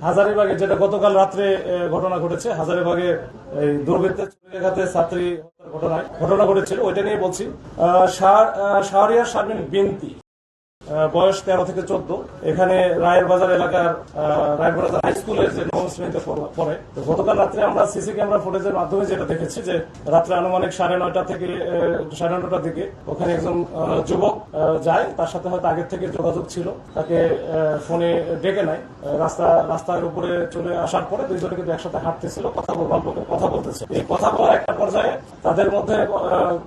হাজারীবাগে যেটা গতকাল রাত্রে ঘটনা ঘটেছে, হাজারীবাগে এই দুর্বৃত্তের ছুরিকাঘাতে ছাত্রী হত্যার ঘটনা ঘটেছিল, ওইটা নিয়ে বলছি। শাহরিয়ার শারমিন বিনতি, বয়স 13 থেকে 14, এখানে রায়ের বাজার এলাকার রায়ের বাজার হাই স্কুলের যে নবম শ্রেণীতে পড়ে। তো গতকাল রাত্রে আমরা সিসি ক্যামেরা ফুটেজের মাধ্যমে যেটা দেখেছি যে রাত্রে আনুমানিক 9:30 থেকে 9:30টার দিকে ওখানে একজন যুবক যায়, তার সাথে হয়তো আগের থেকে যোগাযোগ ছিল, তাকে ফোনে ডেকে নেয়। রাস্তার উপরে চলে আসার পরে দুইজনে কিন্তু একসাথে হাঁটতেছিল, কথা বলতেছে। এই কথা বলার একটা পর্যায়ে তাদের মধ্যে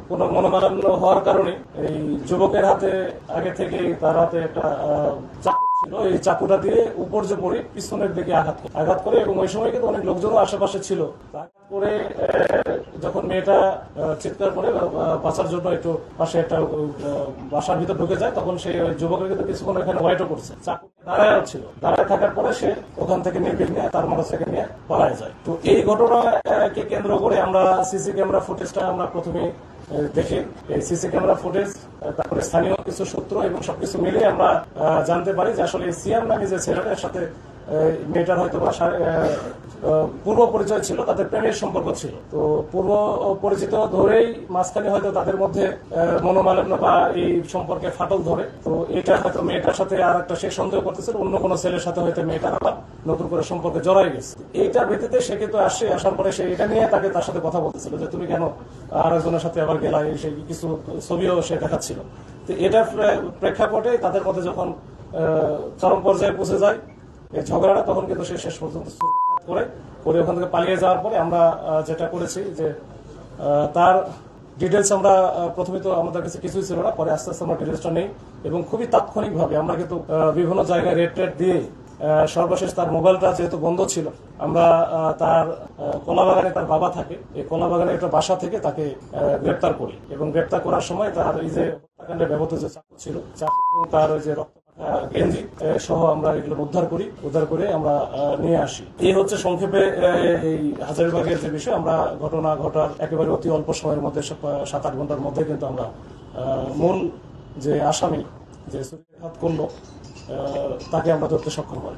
কোনো মনোমালিন্য হওয়ার কারণে এই যুবকের হাতে আগে থেকেই তার হাতে একটা চাকু ছিল, এই চাকুটা দিয়ে উপর যে পড়ে পিছনের দিকে আঘাত করে এবং ওই সময় কিন্তু অনেক লোকজনও আশেপাশে ছিল। আঘাত করে যখন মেয়েটা চিৎকার করে বাঁচার জন্য একটু পাশে একটা বাসার ভিতর ঢুকে যায়, তখন সেই যুবকের কিন্তু কিছুক্ষণ এখানে ওয়াইটও করছে, চাকু দাঁড়ায় ছিল। দাঁড়ায় থাকার পরে সে ওখান থেকে নির্বিঘ্নে নিয়ে তার মোটরসাইকেল নিয়ে পালায় যায়। তো এই ঘটনাকে কেন্দ্র করে আমরা সিসি ক্যামেরা ফুটেজটা আমরা প্রথমে দেখে এই সিসি ক্যামেরা ফুটেজ, তারপরে স্থানীয় কিছু সূত্র এবং সবকিছু মিলে আমরা জানতে পারি যে আসলে সিয়াম নামে যে ছেলেটার সাথে মেয়েটার হয়তো পূর্ব পরিচয় ছিল, তাদের প্রেমের সম্পর্ক ছিল। তো পূর্ব পরিচিত ধরেই মাঝখানে হয়তো তাদের মধ্যে মনোমালিন্য বা এই সম্পর্কে ফাটল ধরে। তো এটা হয়তো মেয়েটার সাথে আর একটা সে সন্দেহ করতেছিল অন্য কোনো ছেলের সাথে হয়তো মেয়েটার আবার নতুন করে সম্পর্কে জড়াই গেছে। এইটার ভিত্তিতে সে কিন্তু আসার পরে সে এটা নিয়ে তার সাথে কথা বলতেছিল যে তুমি কেন আরেকজনের সাথে আবার গেলা, সেই কিছু ছবিও সে দেখাচ্ছিল। তো এটার প্রেক্ষাপটে তাদের মধ্যে যখন চরম পর্যায়ে পৌঁছে যায় এই ঝগড়াটা, তখন কিন্তু সে শেষ পর্যন্ত করে ওখান থেকে পালিয়ে যাওয়ার পরে আমরা যেটা করেছি যে তার ডিটেলস আমরা প্রথমে তো আমাদের কাছে কিছুই ছিল না, পরে আস্তে আস্তে আমরা ডিটেলসটা নেই এবং খুবই তাৎক্ষণিকভাবে আমরা কিন্তু বিভিন্ন জায়গায় রেড দিয়ে সর্বশেষ তার মোবাইলটা যেহেতু বন্ধ ছিল, আমরা তার কলাবাগানে তার বাবা থাকে, এই কলাবাগানে একটা বাসা থেকে তাকে গ্রেপ্তার করি এবং গ্রেপ্তার করার সময় তার এই যে হত্যাকাণ্ডে ব্যবহৃত যে চাকু ছিল, চাকু এবং তার ওই যে গেঞ্জি সহ আমরা এগুলো উদ্ধার করে আমরা নিয়ে আসি। এই হচ্ছে সংক্ষেপে এই হাজারীবাগের যে বিষয়। আমরা ঘটনা ঘটার একেবারে অতি অল্প সময়ের মধ্যে 7-8 ঘন্টার মধ্যে কিন্তু আমরা মূল যে আসামি যে ছুরিকাঘাত করলো তাকে আমরা ধরতে সক্ষম হই।